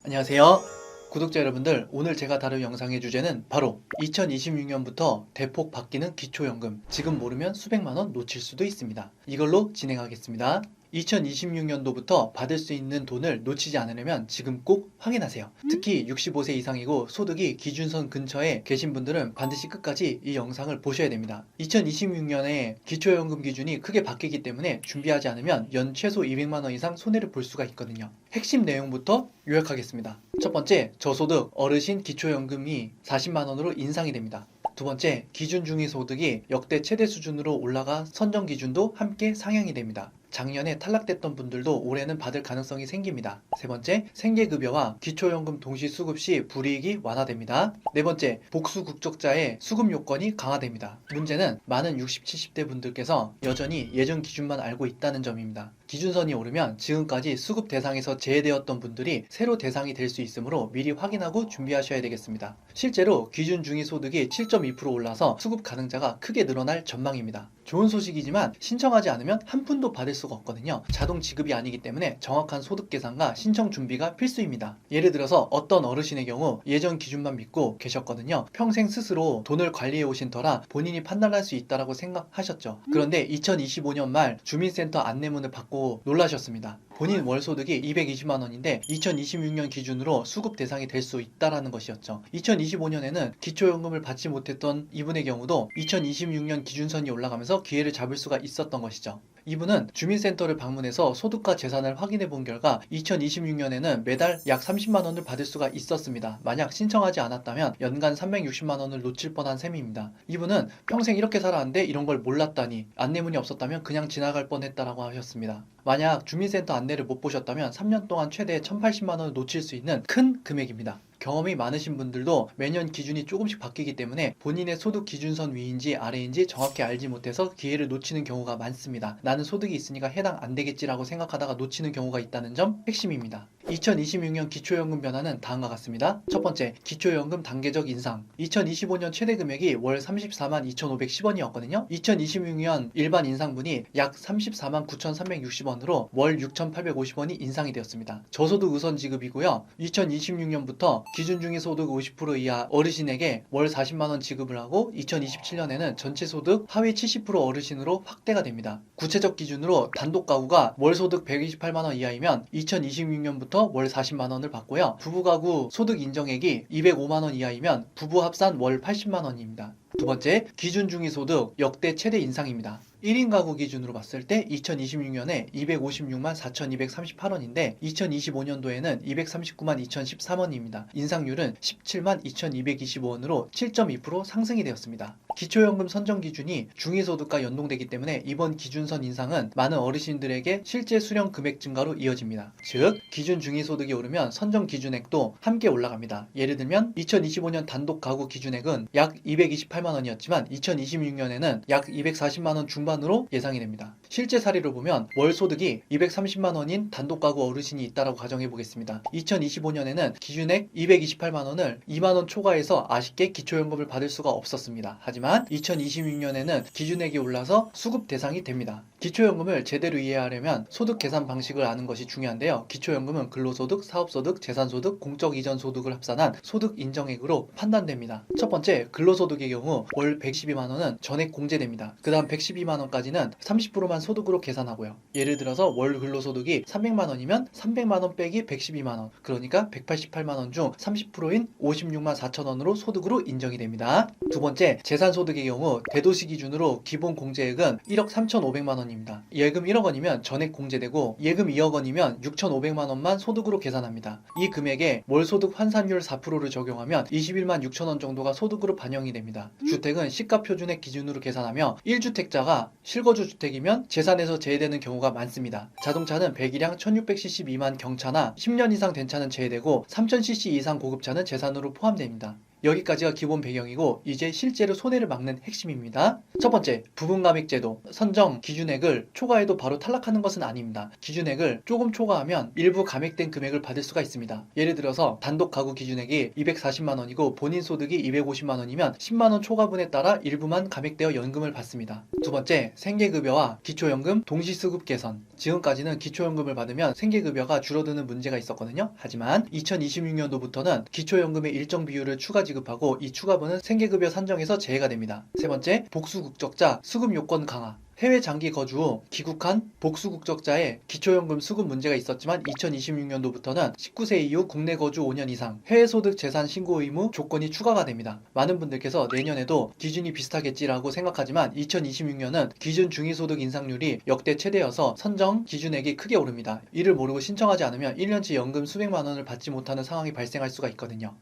안녕하세요. 구독자 여러분들, 오늘 제가 다룰 영상의 주제는 바로 2026년부터 대폭 바뀌는 기초연금. 지금 모르면 수백만원 놓칠 수도 있습니다. 이걸로 진행하겠습니다. 2026년도부터 받을 수 있는 돈을 놓치지 않으려면 지금 꼭 확인하세요. 특히 65세 이상이고 소득이 기준선 근처에 계신 분들은 반드시 끝까지 이 영상을 보셔야 됩니다. 2026년에 기초연금 기준이 크게 바뀌기 때문에 준비하지 않으면 연 최소 200만원 이상 손해를 볼 수가 있거든요. 핵심 내용부터 요약하겠습니다. 첫 번째, 저소득 어르신 기초연금이 40만원으로 인상이 됩니다. 두 번째, 기준 중위소득이 역대 최대 수준으로 올라가 선정 기준도 함께 상향이 됩니다. 작년에 탈락됐던 분들도 올해는 받을 가능성이 생깁니다. 세 번째, 생계급여와 기초연금 동시수급 시 불이익이 완화됩니다. 네 번째, 복수 국적자의 수급 요건이 강화됩니다. 문제는 많은 60, 70대 분들께서 여전히 예전 기준만 알고 있다는 점입니다. 기준선이 오르면 지금까지 수급 대상에서 제외되었던 분들이 새로 대상이 될 수 있으므로 미리 확인하고 준비하셔야 되겠습니다. 실제로 기준 중위소득이 7.2% 올라서 수급 가능자가 크게 늘어날 전망입니다. 좋은 소식이지만 신청하지 않으면 한 푼도 받을 수가 없거든요. 자동 지급이 아니기 때문에 정확한 소득 계산과 신청 준비가 필수입니다. 예를 들어서 어떤 어르신의 경우 예전 기준만 믿고 계셨거든요. 평생 스스로 돈을 관리해 오신 터라 본인이 판단할 수 있다고 생각하셨죠. 그런데 2025년 말 주민센터 안내문을 받고 놀라셨습니다. 본인 월소득이 220만원인데 2026년 기준으로 수급 대상이 될 수 있다는 것이었죠. 2025년에는 기초연금을 받지 못했던 이분의 경우도 2026년 기준선이 올라가면서 기회를 잡을 수가 있었던 것이죠. 이분은 주민센터를 방문해서 소득과 재산을 확인해 본 결과 2026년에는 매달 약 30만원을 받을 수가 있었습니다. 만약 신청하지 않았다면 연간 360만원을 놓칠 뻔한 셈입니다. 이분은 평생 이렇게 살았는데 이런 걸 몰랐다니, 안내문이 없었다면 그냥 지나갈 뻔했다라고 하셨습니다. 만약 주민센터 안내를 못 보셨다면 3년 동안 최대 1080만원을 놓칠 수 있는 큰 금액입니다. 경험이 많으신 분들도 매년 기준이 조금씩 바뀌기 때문에 본인의 소득 기준선 위인지 아래인지 정확히 알지 못해서 기회를 놓치는 경우가 많습니다. 나는 소득이 있으니까 해당 안 되겠지라고 생각하다가 놓치는 경우가 있다는 점 핵심입니다. 2026년 기초연금 변화는 다음과 같습니다. 첫 번째, 기초연금 단계적 인상. 2025년 최대 금액이 월 34만 2,510원이었거든요. 2026년 일반 인상분이 약 34만 9,360원으로 월 6,850원이 인상이 되었습니다. 저소득 우선 지급이고요. 2026년부터 기준 중위 소득 50% 이하 어르신에게 월 40만원 지급을 하고 2027년에는 전체 소득 하위 70% 어르신으로 확대가 됩니다. 구체적 기준으로 단독 가구가 월 소득 128만원 이하이면 2026년부터 월 40만원을 받고요. 부부 가구 소득 인정액이 205만원 이하이면 부부 합산 월 80만원입니다. 두 번째, 기준 중위 소득 역대 최대 인상입니다. 1인 가구 기준으로 봤을 때 2026년에 256만 4,238원인데 2025년도에는 239만 2,013원입니다. 인상률은 17만 2,225원으로 7.2% 상승이 되었습니다. 기초연금 선정 기준이 중위소득과 연동되기 때문에 이번 기준선 인상은 많은 어르신들에게 실제 수령 금액 증가로 이어집니다. 즉, 기준 중위소득이 오르면 선정 기준액도 함께 올라갑니다. 예를 들면 2025년 단독 가구 기준액은 약 228만원이었지만 2026년에는 약 240만원 중반으로 예상이 됩니다. 실제 사례로 보면 월 소득이 230만원인 단독 가구 어르신이 있다고 가정해 보겠습니다. 2025년에는 기준액 228만원을 2만원 초과해서 아쉽게 기초연금을 받을 수가 없었습니다. 하지만 2026년에는 기준액이 올라서 수급 대상이 됩니다. 기초연금을 제대로 이해하려면 소득 계산 방식을 아는 것이 중요한데요. 기초연금은 근로소득, 사업소득, 재산소득, 공적 이전 소득을 합산한 소득 인정액으로 판단됩니다. 첫 번째, 근로소득의 경우 월 112만원은 전액 공제됩니다. 그 다음 112만원까지는 30%만 소득으로 계산하고요. 예를 들어서 월 근로소득이 300만원이면 300만원 빼기 112만원, 그러니까 188만원 중 30%인 56만 4천원으로 소득으로 인정이 됩니다. 두 번째, 재산소득의 경우 대도시 기준으로 기본 공제액은 1억 3,500만원입니다. 예금 1억 원이면 전액 공제되고 예금 2억 원이면 6,500만원만 소득으로 계산합니다. 이 금액에 월소득 환산율 4%를 적용하면 21만 6천원 정도가 소득으로 반영이 됩니다. 주택은 시가 표준액 기준으로 계산하며 1주택자가 실거주 주택이면 재산에서 제외되는 경우가 많습니다. 자동차는 배기량 1600cc 미만 경차나 10년 이상 된 차는 제외되고 3000cc 이상 고급차는 재산으로 포함됩니다. 여기까지가 기본 배경이고 이제 실제로 손해를 막는 핵심입니다. 첫 번째, 부분감액제도. 선정 기준액을 초과해도 바로 탈락하는 것은 아닙니다. 기준액을 조금 초과하면 일부 감액된 금액을 받을 수가 있습니다. 예를 들어서 단독 가구 기준액이 240만 원이고 본인 소득이 250만 원이면 10만 원 초과분에 따라 일부만 감액되어 연금을 받습니다. 두 번째, 생계급여와 기초연금 동시수급 개선. 지금까지는 기초연금을 받으면 생계급여가 줄어드는 문제가 있었거든요. 하지만 2026년도부터는 기초연금의 일정 비율을 추가 지급하고 이 추가분은 생계급여 산정에서 제외가 됩니다. 세 번째, 복수국적자 수급 요건 강화. 해외 장기 거주 후 귀국한 복수국적자의 기초연금 수급 문제가 있었지만 2026년도부터는 19세 이후 국내 거주 5년 이상 해외소득 재산 신고 의무 조건이 추가가 됩니다. 많은 분들께서 내년에도 기준이 비슷하겠지라고 생각하지만 2026년은 기준 중위소득 인상률이 역대 최대여서 선정 기준액이 크게 오릅니다. 이를 모르고 신청하지 않으면 1년치 연금 수백만 원을 받지 못하는 상황이 발생할 수가 있거든요.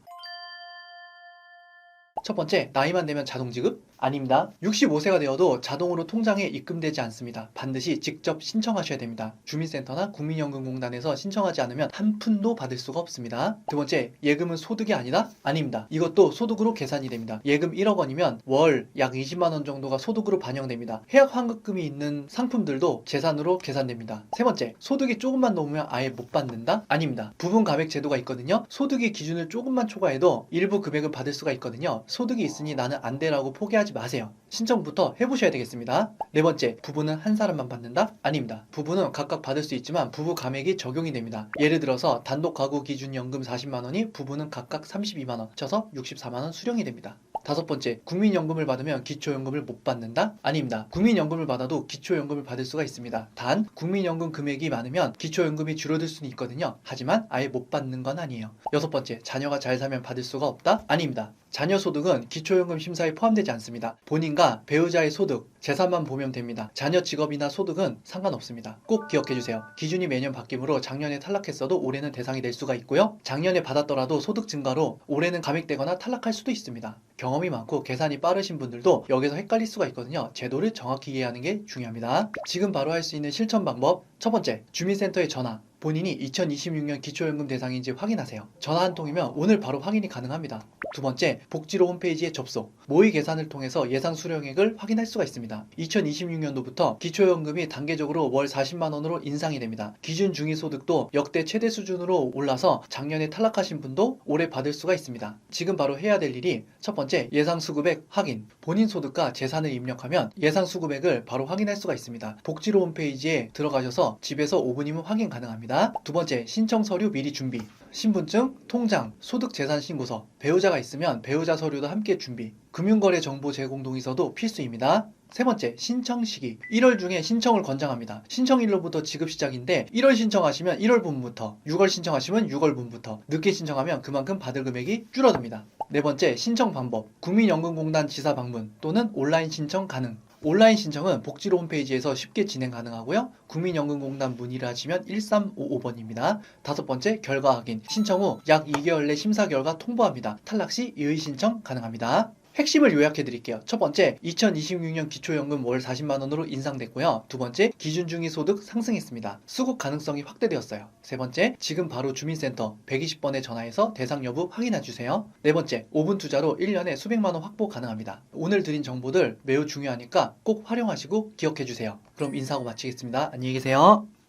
첫 번째, 나이만 되면 자동 지급? 아닙니다. 65세가 되어도 자동으로 통장에 입금되지 않습니다. 반드시 직접 신청하셔야 됩니다. 주민센터나 국민연금공단에서 신청하지 않으면 한 푼도 받을 수가 없습니다. 두 번째, 예금은 소득이 아니다? 아닙니다. 이것도 소득으로 계산이 됩니다. 예금 1억 원이면 월 약 20만 원 정도가 소득으로 반영됩니다. 해약 환급금이 있는 상품들도 재산으로 계산됩니다. 세 번째, 소득이 조금만 넘으면 아예 못 받는다? 아닙니다. 부분 감액 제도가 있거든요. 소득의 기준을 조금만 초과해도 일부 금액을 받을 수가 있거든요. 소득이 있으니 나는 안 돼라고 포기하지 마세요. 신청부터 해보셔야 되겠습니다. 네 번째, 부부는 한 사람만 받는다? 아닙니다. 부부는 각각 받을 수 있지만 부부 감액이 적용이 됩니다. 예를 들어서 단독 가구 기준 연금 40만 원이 부부는 각각 32만 원, 쳐서 64만 원 수령이 됩니다. 다섯 번째, 국민연금을 받으면 기초연금을 못 받는다? 아닙니다. 국민연금을 받아도 기초연금을 받을 수가 있습니다. 단 국민연금 금액이 많으면 기초연금이 줄어들 수는 있거든요. 하지만 아예 못 받는 건 아니에요. 여섯 번째, 자녀가 잘 살면 받을 수가 없다? 아닙니다. 자녀 소득은 기초연금 심사에 포함되지 않습니다. 본인과 배우자의 소득, 재산만 보면 됩니다. 자녀 직업이나 소득은 상관없습니다. 꼭 기억해주세요. 기준이 매년 바뀌므로 작년에 탈락했어도 올해는 대상이 될 수가 있고요. 작년에 받았더라도 소득 증가로 올해는 감액되거나 탈락할 수도 있습니다. 경험이 많고 계산이 빠르신 분들도 여기서 헷갈릴 수가 있거든요. 제도를 정확히 이해하는 게 중요합니다. 지금 바로 할 수 있는 실천 방법. 첫 번째, 주민센터에 전화. 본인이 2026년 기초연금 대상인지 확인하세요. 전화 한 통이면 오늘 바로 확인이 가능합니다. 두 번째, 복지로 홈페이지에 접속. 모의 계산을 통해서 예상 수령액을 확인할 수가 있습니다. 2026년도부터 기초연금이 단계적으로 월 40만 원으로 인상이 됩니다. 기준 중위소득도 역대 최대 수준으로 올라서 작년에 탈락하신 분도 올해 받을 수가 있습니다. 지금 바로 해야 될 일이 첫 번째, 예상 수급액 확인. 본인 소득과 재산을 입력하면 예상 수급액을 바로 확인할 수가 있습니다. 복지로 홈페이지에 들어가셔서 집에서 5분이면 확인 가능합니다. 두 번째, 신청 서류 미리 준비. 신분증, 통장, 소득재산신고서, 배우자가 있으면 배우자 서류도 함께 준비. 금융거래 정보 제공 동의서도 필수입니다. 세 번째, 신청 시기. 1월 중에 신청을 권장합니다. 신청일로부터 지급 시작인데 1월 신청하시면 1월분부터, 6월 신청하시면 6월분부터, 늦게 신청하면 그만큼 받을 금액이 줄어듭니다. 네 번째, 신청 방법. 국민연금공단 지사 방문 또는 온라인 신청 가능. 온라인 신청은 복지로 홈페이지에서 쉽게 진행 가능하고요. 국민연금공단 문의를 하시면 1355번입니다. 다섯 번째, 결과 확인. 신청 후 약 2개월 내 심사 결과 통보합니다. 탈락 시 이의 신청 가능합니다. 핵심을 요약해 드릴게요. 첫 번째, 2026년 기초연금 월 40만 원으로 인상됐고요. 두 번째, 기준 중위 소득 상승했습니다. 수급 가능성이 확대되었어요. 세 번째, 지금 바로 주민센터 120번에 전화해서 대상 여부 확인해 주세요. 네 번째, 5분 투자로 1년에 수백만 원 확보 가능합니다. 오늘 드린 정보들 매우 중요하니까 꼭 활용하시고 기억해 주세요. 그럼 인사하고 마치겠습니다. 안녕히 계세요.